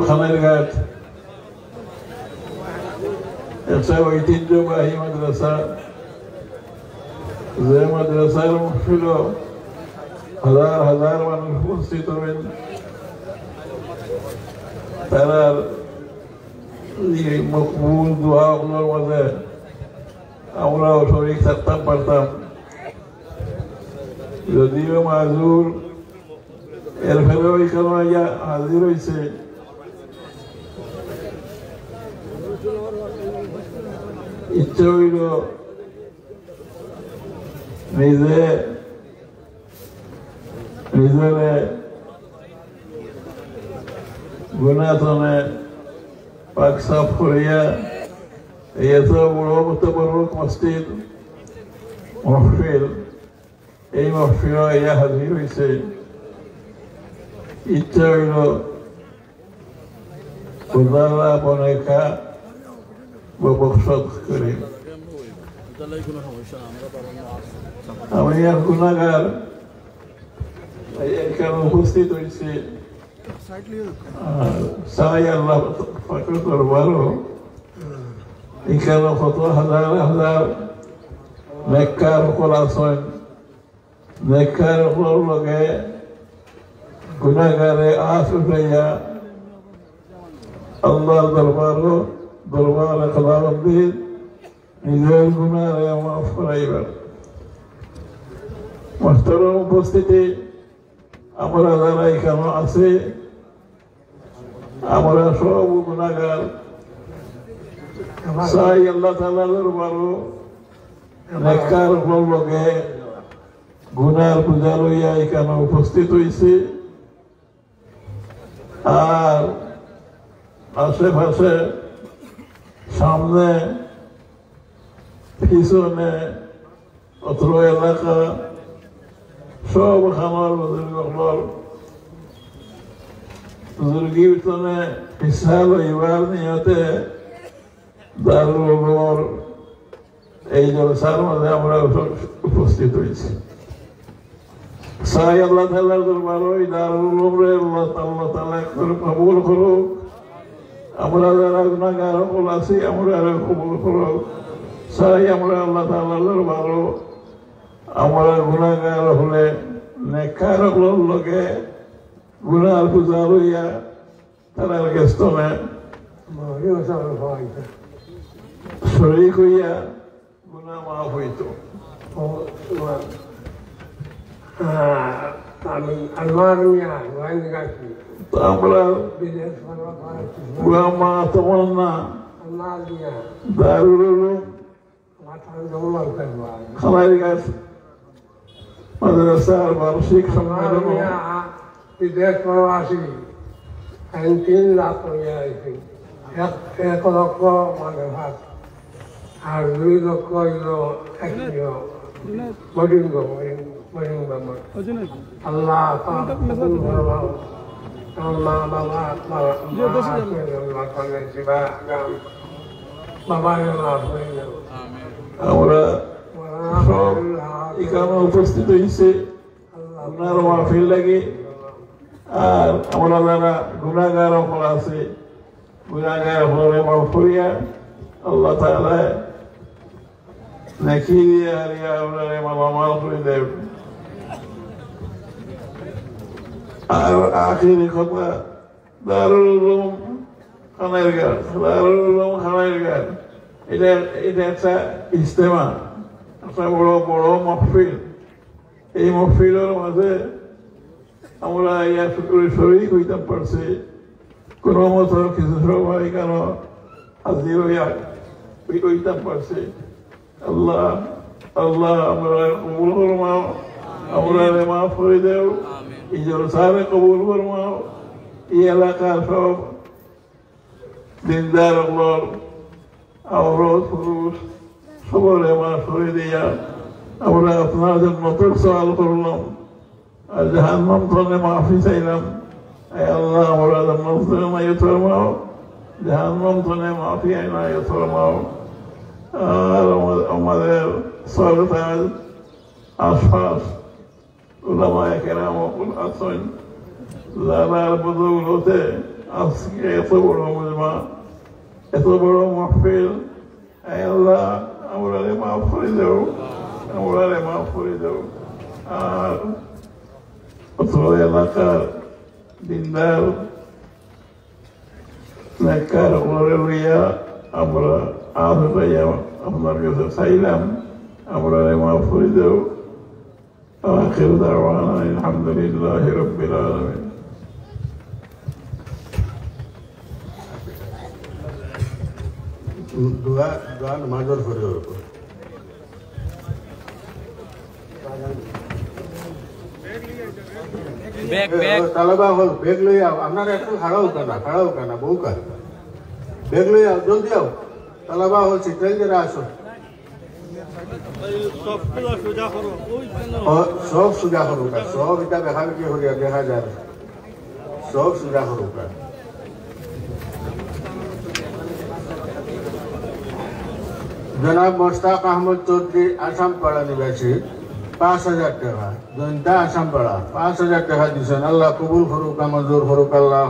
খানারঘাট একটা ঐতিহ্যবাহী মাদ্রাসা, যে মাদ্রাসার ছিল হাজার হাজার মানুষ উপস্থিত হবেন। তারা মকবুল দোয়াগুলোর মাঝে আমরাও শরীর থাকতাম পারতাম, যদিও মাজুর এর ফেলেও এখানে হাজির হয়েছে। ইচ্ছে হইল নিজেরে গুণাতনে পাক সাফ করিয়া এত বড় মোতাবরক মসজিদ মহফিল, এই মহফিল ইয়া হাজির হয়েছে। ইচ্ছা হইল খোদারা বনেখা বকশত করি। আমি আর গুণাগার এখানে উপস্থিত হয়েছি, চাই আল্লাহ করবারও এখানে কত হাজার হাজার নেককার সকল আছেন। নেককার সকল লগে গুণাগারে আশ উঠাইয়া আল্লাহর দরবারে খোদাবন্দির নিজের গুণারে মাফ করাইবার। মাস্টারের উপস্থিতি আমরা যারা এখানে আছে আমরা সব গুণাগার, চাই আল্লাহ তাআলার দরবারে নেককার সকল লগে গুনার পূজা লইয়া এখানে উপস্থিত হয়েছে। আর আশেপাশে সামনে পিছনে অত্র এলাকা সব খামার বুজুর্গীর্তনে হিসা লইবার নিয়তে দারুল উলুমের এই জলসার মাঝে আমরা উপস্থিত হয়েছি। চাই আল্লাহ তাআলার দরবারে ওই দারুল উলুমরে আল্লাহ তাআলা কবুল করুক। আমরা যারা গুনাহগার সকল আছি আমরা কবুল করুক। চাই আমরা আল্লাহ তাআলার দরবারে আমরা গুনাহগার হলে নেককার সকলের লগে গুনার পূজা লইয়া তারার গেস্তনে শরীক হইয়া গুনাহ মাফ হইত। আমরা মা তমন্না দারুল উলুম খানারঘাট মাদ্রাসার বার্ষিক সম্মেলন বিদেশ প্রবাসী 3 লাখ হয়েছে, 1 লক্ষ মানুষ আর 2 লক্ষ আল্লাহ মা বাবা আমরা সব এখানে উপস্থিত হয়েছে আপনার মাহফিল লাগে। আর আমরা যারা গুনাহগার সকল আছে গুনাহগার সকলে মাফ করিয়া আল্লাহ তাআলা নেকি দিয়া হারিয়া আপনারে মালামাল করে দেব। আর আখিরি কথা দারুল উলুম খানারঘাট, দারুল উলুম খানারঘাট এটা একটা ইজতেমা, একটা বড় বড় মহফিল। এই মহফিলের মাঝে আমরা শরীক হইতাম পারছি, কোনো মতো কিছু সময় কেন হাজির হইতাম পারছি। আল্লাহ আল্লাহ আমরা কবুল ফরমাও, আমরা মাফ করে দেও, এই জলসারে কবুল ফরমাও। এই এলাকার সব দিনদার আওরত পুরুষ সবরে মাফ করে দিয়া আমরা আপনার জন্য সওয়াল করলাম আর জাহান্নাম থেকে মাফি চাইলাম। আল্লাহ আমরা জান্নাত থেকে মাইয়ত ফরমাও, জাহান্নাম থেকে মাফি আইনায়ত ফরমাও। আর আমাদের সরকার আশপাশ উলামায়ে কেরাম আছেন যারা বদৌলতে আজকে এত বড় মজমা, এত বড় মাহফিল, আল্লাহ আমরা মাফ করে দাও, আমরা মাফ করে দাও। আর অত্র এলাকার দিনদার নেককার ওরে লইয়া আমরা আজ আপনার কাছে চাইলাম, আমরা মাফ করে দাও। আখির দাওয়ানা আলহামদুলিল্লাহি রাব্বিল আলামিন। দোয়া নামাজের পরে তালাবা হল বেগ লই আও, আপনার এখন খাড়াও কেনা বউ কার বেগ লই আও, জলদি আও। তালাবা হল সিটাইল যারা আসো, সব সুজা করুক, সব এটা দেখা কি হরিয়া দেখা যায়, সব সুজা করুক। জনাব মোশতাক আহমদ চৌধুরী, আসামপাড়া নিবাসী, 5,000 টাকা। জয়ন্তা আসামপাড়া 5,000 টাকা দিচ্ছেন। আল্লাহ কবুল করুক, মঞ্জুর করুক। আল্লাহ